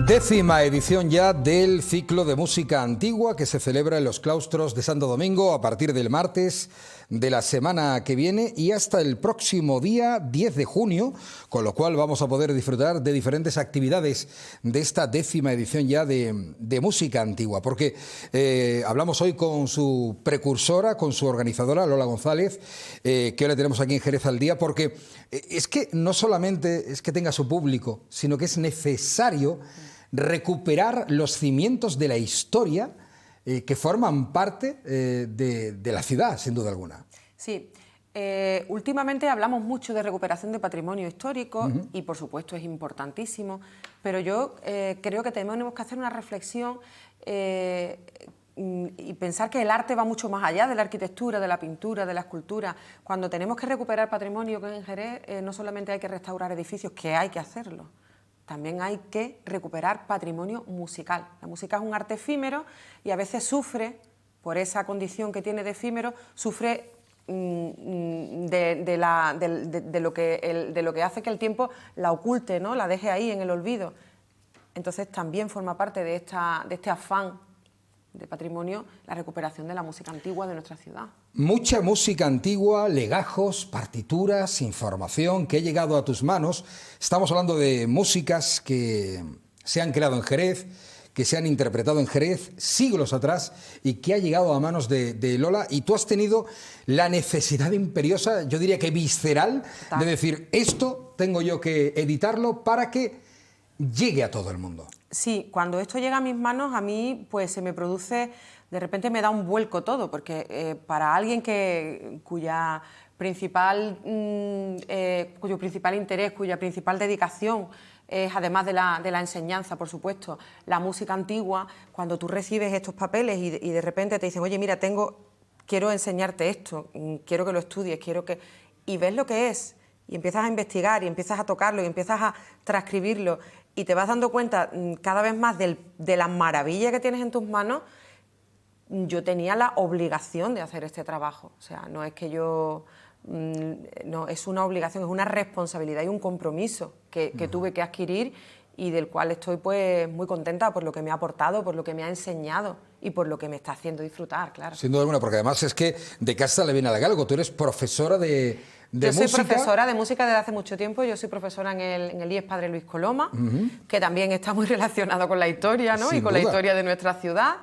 Décima edición ya del ciclo de música antigua que se celebra en los claustros de Santo Domingo a partir del martes de la semana que viene y hasta el próximo día 10 de junio, con lo cual vamos a poder disfrutar de diferentes actividades de esta décima edición ya de música antigua, porque hablamos hoy con su precursora, con su organizadora, Lola González, que hoy la tenemos aquí en Jerez al Día, porque es que no solamente es que tenga su público, sino que es necesario recuperar los cimientos de la historia que forman parte de la ciudad, sin duda alguna. Sí, últimamente hablamos mucho de recuperación de patrimonio histórico y por supuesto es importantísimo, pero yo creo que tenemos que hacer una reflexión y pensar que el arte va mucho más allá de la arquitectura, de la pintura, de la escultura. Cuando tenemos que recuperar patrimonio que en Jerez, no solamente hay que restaurar edificios, que hay que hacerlo, también hay que recuperar patrimonio musical. La música es un arte efímero y a veces sufre, por esa condición que tiene de efímero, sufre de lo que hace que el tiempo la oculte, ¿no? La deje ahí en el olvido. Entonces también forma parte de este afán de patrimonio la recuperación de la música antigua de nuestra ciudad. Mucha música antigua, legajos, partituras, información que ha llegado a tus manos. Estamos hablando de músicas que se han creado en Jerez, que se han interpretado en Jerez siglos atrás y que ha llegado a manos de Lola, y tú has tenido la necesidad imperiosa, yo diría que visceral, de decir, esto tengo yo que editarlo para que llegue a todo el mundo. Sí, cuando esto llega a mis manos, a mí pues se me produce, de repente me da un vuelco todo, porque para alguien cuyo principal interés, cuya principal dedicación es, además de la enseñanza, por supuesto, la música antigua, cuando tú recibes estos papeles y de repente te dicen, oye, mira, quiero enseñarte esto, quiero que lo estudies, y ves lo que es, y empiezas a investigar, y empiezas a tocarlo, y empiezas a transcribirlo, y te vas dando cuenta cada vez más de la maravilla que tienes en tus manos. Yo tenía la obligación de hacer este trabajo, o sea, no es que yo... no, es una obligación, es una responsabilidad y un compromiso que tuve que adquirir y del cual estoy pues muy contenta por lo que me ha aportado, por lo que me ha enseñado y por lo que me está haciendo disfrutar, claro. Sin duda alguna, porque además es que de casa le viene al galgo, tú eres profesora de yo música. Soy profesora de música desde hace mucho tiempo, yo soy profesora en el IES Padre Luis Coloma, que también está muy relacionado con la historia, ¿no? Sin y con duda. la historia de nuestra ciudad.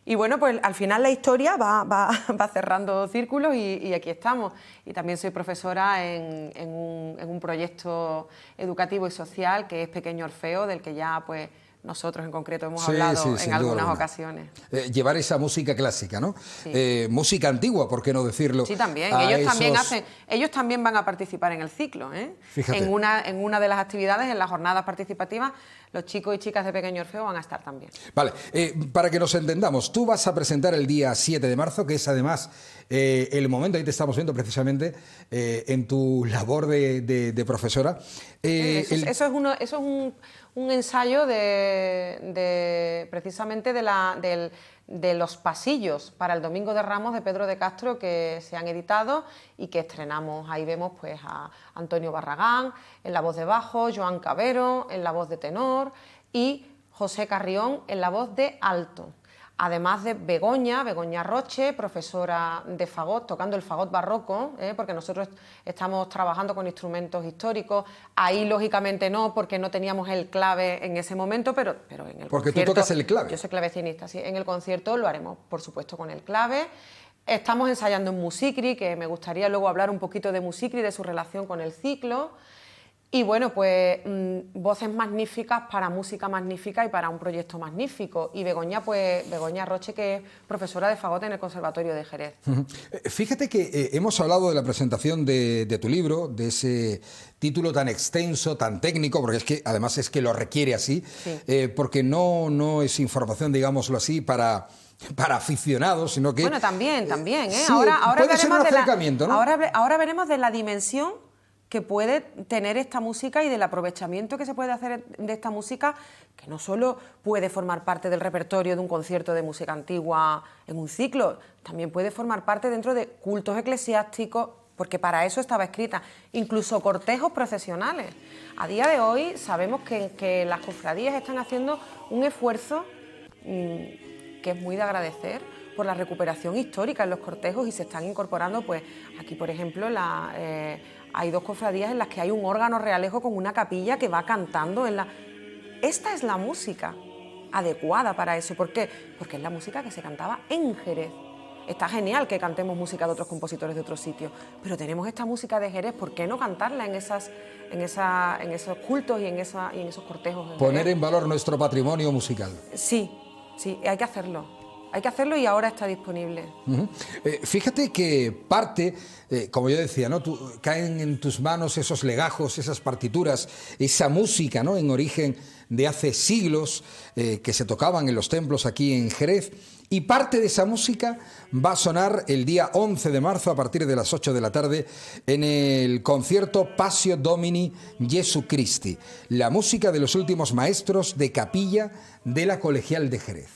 Y bueno, pues al final la historia va cerrando círculos y aquí estamos. Y también soy profesora en un proyecto educativo y social que es Pequeño Orfeo, del que ya pues nosotros en concreto hemos hablado en algunas ocasiones. Llevar esa música clásica, ¿no? Sí. Música antigua, ¿por qué no decirlo? Sí, también. Ellos también van a participar en el ciclo, ¿eh? Fíjate. En una de las actividades, en las jornadas participativas, los chicos y chicas de Pequeño Orfeo van a estar también. Vale, para que nos entendamos, tú vas a presentar el día 7 de marzo, que es además el momento, ahí te estamos viendo precisamente, en tu labor de profesora. Eso es un ensayo precisamente de los pasillos para el Domingo de Ramos de Pedro de Castro que se han editado y que estrenamos. Ahí vemos pues a Antonio Barragán en la voz de bajo, Joan Cabero en la voz de tenor y José Carrión en la voz de alto. Además de Begoña Roche, profesora de fagot, tocando el fagot barroco, porque nosotros estamos trabajando con instrumentos históricos. Ahí, lógicamente, no, porque no teníamos el clave en ese momento, pero en el porque concierto... tú tocas el clave. Yo soy clavecinista, sí. En el concierto lo haremos, por supuesto, con el clave. Estamos ensayando en Musicri, que me gustaría luego hablar un poquito de Musicri, de su relación con el ciclo. Y bueno, pues voces magníficas para música magnífica y para un proyecto magnífico. Y Begoña Roche, que es profesora de fagot en el Conservatorio de Jerez. Fíjate que hemos hablado de la presentación de tu libro, de ese título tan extenso, tan técnico, porque es que además es que lo requiere así, sí. Porque no es información, digámoslo así, para aficionados, sino que... Bueno, también, ¿eh? Sí, ahora puede ser un acercamiento, ¿no? Ahora veremos de la dimensión que puede tener esta música y del aprovechamiento que se puede hacer de esta música, que no solo puede formar parte del repertorio de un concierto de música antigua en un ciclo, también puede formar parte dentro de cultos eclesiásticos, porque para eso estaba escrita, incluso cortejos procesionales. A día de hoy sabemos que las cofradías están haciendo un esfuerzo que es muy de agradecer por la recuperación histórica en los cortejos, y se están incorporando, pues aquí por ejemplo hay 2 cofradías en las que hay un órgano realejo con una capilla que va cantando en la... Esta es la música adecuada para eso. ¿Por qué? Porque es la música que se cantaba en Jerez. Está genial que cantemos música de otros compositores de otros sitios, pero tenemos esta música de Jerez, ¿por qué no cantarla en esos cultos y en esos cortejos? Poner en valor nuestro patrimonio musical. Sí, hay que hacerlo. Hay que hacerlo, y ahora está disponible. Fíjate que parte, como yo decía, ¿no? Caen en tus manos esos legajos, esas partituras, esa música, ¿no? En origen de hace siglos, que se tocaban en los templos aquí en Jerez, y parte de esa música va a sonar el día 11 de marzo a partir de las 8 de la tarde en el concierto Passio Domini Jesu Christi, la música de los últimos maestros de capilla de la Colegial de Jerez.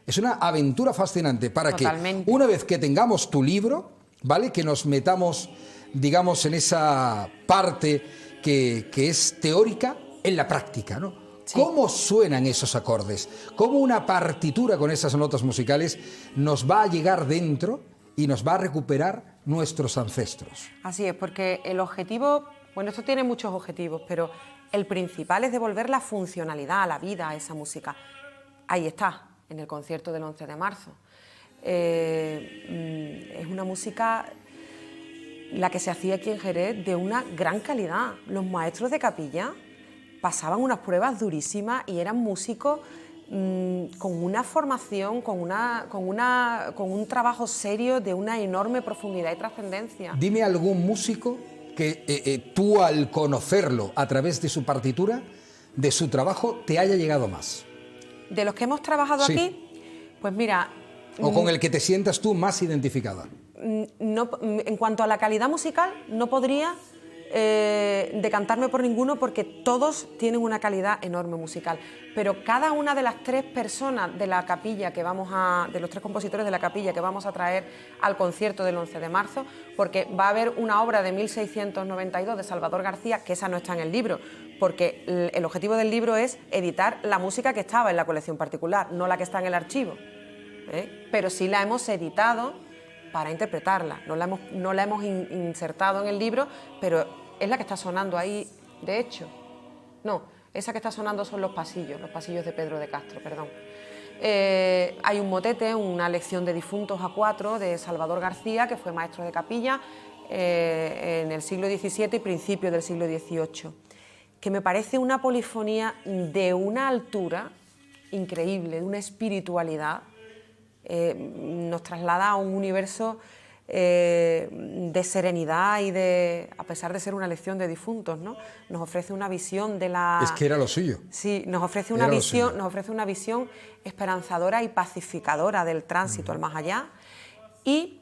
Es una aventura fascinante para Totalmente. que una vez que tengamos tu libro, ¿vale? Que nos metamos, digamos, en esa parte que es teórica en la práctica, ¿no? Sí. ¿Cómo suenan esos acordes? ¿Cómo una partitura con esas notas musicales nos va a llegar dentro y nos va a recuperar nuestros ancestros? Así es, porque el objetivo, bueno, esto tiene muchos objetivos, pero el principal es devolver la funcionalidad a la vida a esa música. Ahí está, en el concierto del 11 de marzo. Es una música, la que se hacía aquí en Jerez, de una gran calidad. Los maestros de capilla pasaban unas pruebas durísimas y eran músicos con una formación, con un trabajo serio de una enorme profundidad y trascendencia. Dime algún músico que tú, al conocerlo a través de su partitura, de su trabajo, te haya llegado más. ¿De los que hemos trabajado sí. aquí? Pues mira... ¿O con el que te sientas tú más identificada? No, en cuanto a la calidad musical, no podría decantarme por ninguno, porque todos tienen una calidad enorme musical. Pero cada una de las 3 personas de la capilla de los 3 compositores de la capilla que vamos a traer al concierto del 11 de marzo, porque va a haber una obra de 1692 de Salvador García, que esa no está en el libro, porque el objetivo del libro es editar la música que estaba en la colección particular, no la que está en el archivo. Pero sí la hemos editado para interpretarla, no la hemos insertado en el libro, pero es la que está sonando ahí, de hecho. No, esa que está sonando son los pasillos de Pedro de Castro, perdón. Hay un motete, una lección de difuntos a 4 de Salvador García, que fue maestro de capilla en el siglo XVII y principios del siglo XVIII, que me parece una polifonía de una altura increíble, de una espiritualidad. Nos traslada a un universo de serenidad y a pesar de ser una lección de difuntos, ¿no? Nos ofrece una visión de la... Es que era lo suyo. Sí, nos ofrece una visión esperanzadora y pacificadora del tránsito al más allá. Y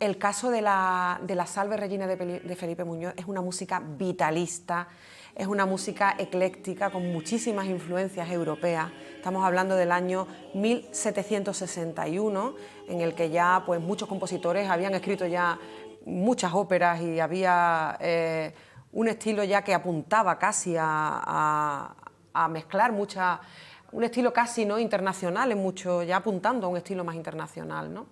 el caso de la Salve Regina de Felipe Muñoz es una música vitalista, es una música ecléctica con muchísimas influencias europeas. Estamos hablando del año 1761, en el que ya pues, muchos compositores habían escrito ya muchas óperas y había un estilo ya que apuntaba casi a mezclar un estilo casi no internacional, ya apuntando a un estilo más internacional, ¿no?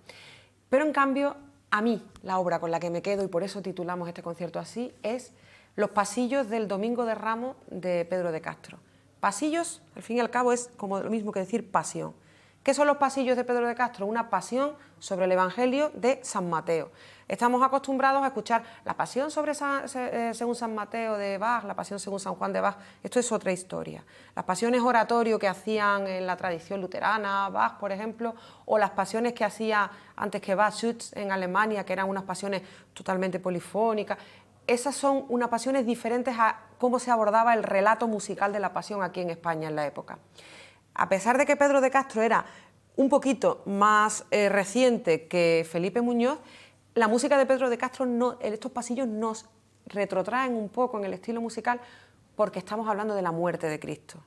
Pero en cambio, a mí, la obra con la que me quedo, y por eso titulamos este concierto así, es Los pasillos del Domingo de Ramos de Pedro de Castro. Pasillos, al fin y al cabo, es como lo mismo que decir pasión. ¿Qué son los pasillos de Pedro de Castro? Una pasión sobre el Evangelio de San Mateo. Estamos acostumbrados a escuchar la pasión según San Mateo de Bach, la pasión según San Juan de Bach. Esto es otra historia. Las pasiones oratorio que hacían en la tradición luterana, Bach, por ejemplo, o las pasiones que hacía antes que Bach, Schütz, en Alemania, que eran unas pasiones totalmente polifónicas. Esas son unas pasiones diferentes a cómo se abordaba el relato musical de la pasión aquí en España en la época. A pesar de que Pedro de Castro era un poquito más reciente que Felipe Muñoz, la música de Pedro de Castro, estos pasillos nos retrotraen un poco en el estilo musical, porque estamos hablando de la muerte de Cristo.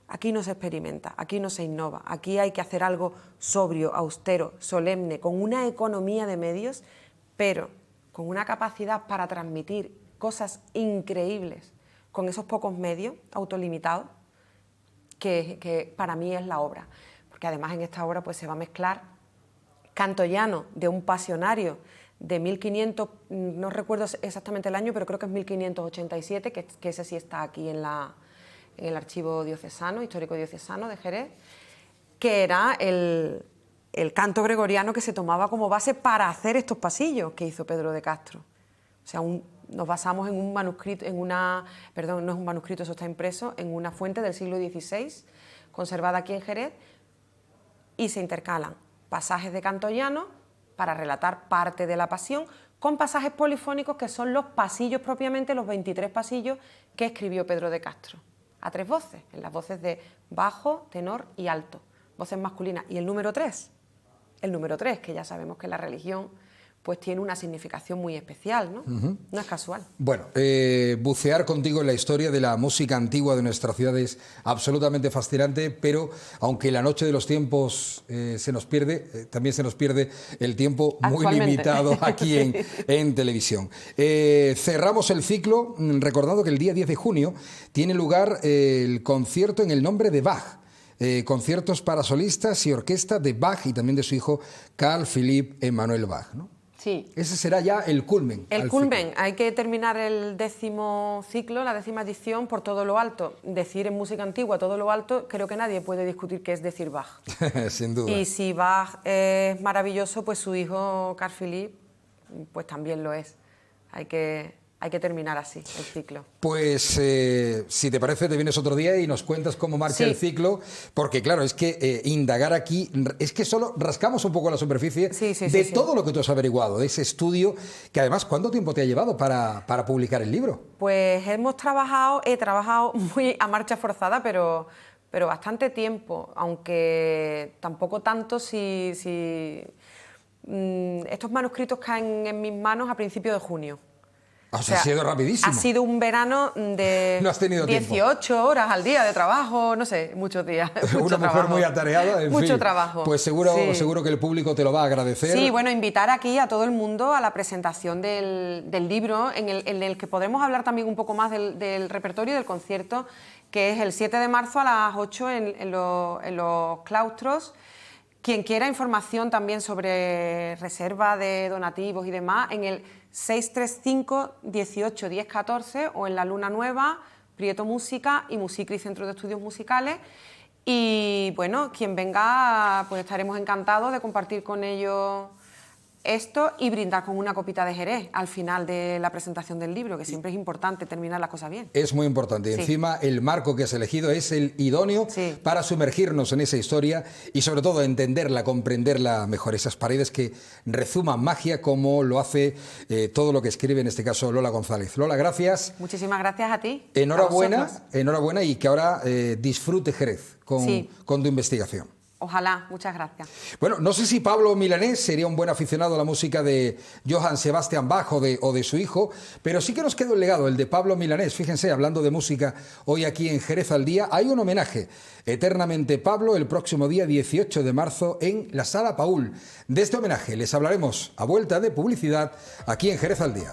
Aquí no se experimenta, aquí no se innova, aquí hay que hacer algo sobrio, austero, solemne, con una economía de medios, pero con una capacidad para transmitir cosas increíbles con esos pocos medios autolimitados, que para mí es la obra. Porque además en esta obra pues se va a mezclar canto llano de un pasionario de 1500, no recuerdo exactamente el año, pero creo que es 1587, que ese sí está aquí en el archivo diocesano, histórico diocesano de Jerez, que era el canto gregoriano que se tomaba como base para hacer estos pasillos que hizo Pedro de Castro. O sea, nos basamos en un manuscrito, perdón, no es un manuscrito, eso está impreso, en una fuente del siglo XVI, conservada aquí en Jerez, y se intercalan pasajes de canto llano para relatar parte de la pasión, con pasajes polifónicos que son los pasillos propiamente, los 23 pasillos que escribió Pedro de Castro, a 3 voces, en las voces de bajo, tenor y alto, voces masculinas. Y el número 3, que ya sabemos que la religión pues tiene una significación muy especial, ¿no? No es casual. Bueno, bucear contigo en la historia de la música antigua de nuestra ciudad es absolutamente fascinante, pero aunque la noche de los tiempos se nos pierde, también se nos pierde el tiempo muy limitado aquí en televisión. Cerramos el ciclo recordando que el día 10 de junio tiene lugar el concierto en el nombre de Bach. Conciertos para solistas y orquesta de Bach y también de su hijo Carl Philipp Emanuel Bach, ¿no? Sí. Ese será ya el culmen. El culmen. Hay que terminar el 10º ciclo, la 10ª edición, por todo lo alto. Decir en música antigua todo lo alto, creo que nadie puede discutir qué es decir Bach. Sin duda. Y si Bach es maravilloso, pues su hijo Carl Philipp pues también lo es. Hay que terminar así el ciclo. Pues si te parece, te vienes otro día y nos cuentas cómo marcha el ciclo, porque claro, es que indagar aquí, es que solo rascamos un poco la superficie de todo lo que tú has averiguado, de ese estudio, que además, ¿cuánto tiempo te ha llevado para publicar el libro? Pues he trabajado muy a marcha forzada, pero bastante tiempo, aunque tampoco tanto si estos manuscritos caen en mis manos a principios de junio. O sea, ha sido rapidísimo. Ha sido un verano de no has tenido 18 tiempo. Horas al día de trabajo, no sé, muchos días. Una mujer muy atareada, en mucho fin. Trabajo. Pues seguro que el público te lo va a agradecer. Sí, bueno, invitar aquí a todo el mundo a la presentación del libro, en el que podremos hablar también un poco más del repertorio del concierto, que es el 7 de marzo a las 8 en los claustros. Quien quiera información también sobre reserva de donativos y demás, en el 635 18 10 14 o en la Luna Nueva, Prieto Música y Musicri Centro de Estudios Musicales. Y bueno, quien venga, pues estaremos encantados de compartir con ellos esto y brindar con una copita de Jerez al final de la presentación del libro, que siempre es importante terminar las cosas bien. Es muy importante. Y encima el marco que has elegido es el idóneo para sumergirnos en esa historia y sobre todo entenderla, comprenderla mejor. Esas paredes que rezuman magia como lo hace todo lo que escribe en este caso Lola González. Lola, gracias. Muchísimas gracias a ti. Enhorabuena y que ahora disfrute Jerez con tu investigación. Ojalá, muchas gracias. Bueno, no sé si Pablo Milanés sería un buen aficionado a la música de Johann Sebastian Bach o de su hijo, pero sí que nos quedó el legado, el de Pablo Milanés. Fíjense, hablando de música, hoy aquí en Jerez al Día hay un homenaje. Eternamente Pablo, el próximo día 18 de marzo en la Sala Paul. De este homenaje les hablaremos a vuelta de publicidad aquí en Jerez al Día.